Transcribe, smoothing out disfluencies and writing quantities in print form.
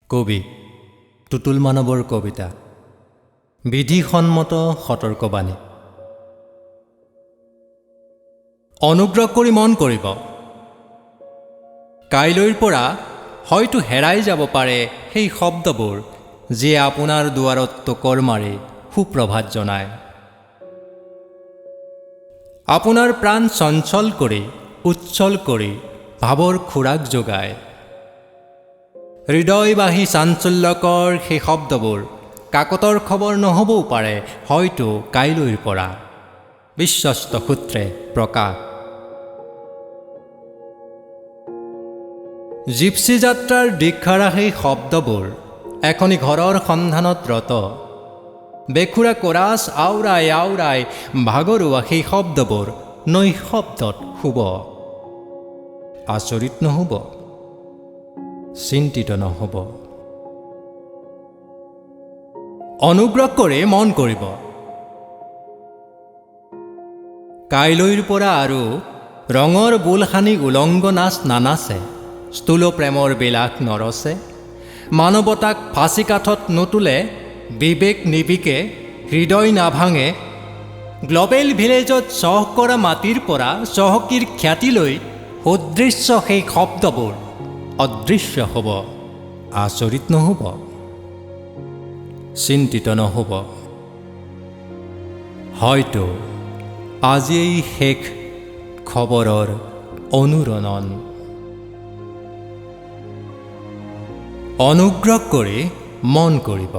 কবি টুটুল মানৱৰ কবিতা বিধিসন্মত সতৰ্কবাণী। অনুগ্ৰহ কৰি মন কৰিব, কাইলৈৰ পৰা হয়তো হেৰাই যাব পাৰে সেই শব্দবোৰ যিয়ে আপোনাৰ দুৱাৰত টুকৰ মাৰি সুপ্ৰভাত জনায়, আপোনাৰ প্ৰাণ চঞ্চল কৰি উচ্ছল কৰি ভাৱৰ খোৰাক যোগায়। হৃদয়বাহী চাঞ্চল্যকৰ সেই শব্দবোৰ কাকতৰ খবৰ নহ'বও পাৰে হয়তো কাইলৈৰ পৰা। বিশ্বস্ত সূত্ৰে প্ৰকাশ। জিপচি যাত্ৰাৰ দীক্ষাৰা সেই শব্দবোৰ এখনি ঘৰৰ সন্ধানত ৰত, বেখুৰা কোৰাছ আওৰাই আওৰাই ভাগৰুৱা সেই শব্দবোৰ নৈশব্দত শুব। আচৰিত নহ'ব, চিন্তিত নহ'ব। অনুগ্ৰহ কৰি মন কৰিব, কাইলৈৰ পৰা আৰু ৰঙৰ বোল সানি উলংগ নাচ নানাচে, স্থূল প্ৰেমৰ বিলাস নৰচে, মানৱতাক ফাঁচি কাঠত নুতুলে, বিবেক নিবিকে হৃদয় নাভাঙে। গ্ল'বেল ভিলেজত চহ কৰা মাটিৰ পৰা চহকীৰ খ্যাতিলৈ সুদৃশ্য সেই শব্দবোৰ অদৃশ্য হ'ব। আচৰিত নহ'ব, চিন্তিত নহ'ব। হয়তো আজিয়েই শেষ খবৰৰ অনুৰণন। অনুগ্ৰহ কৰি মন কৰিব।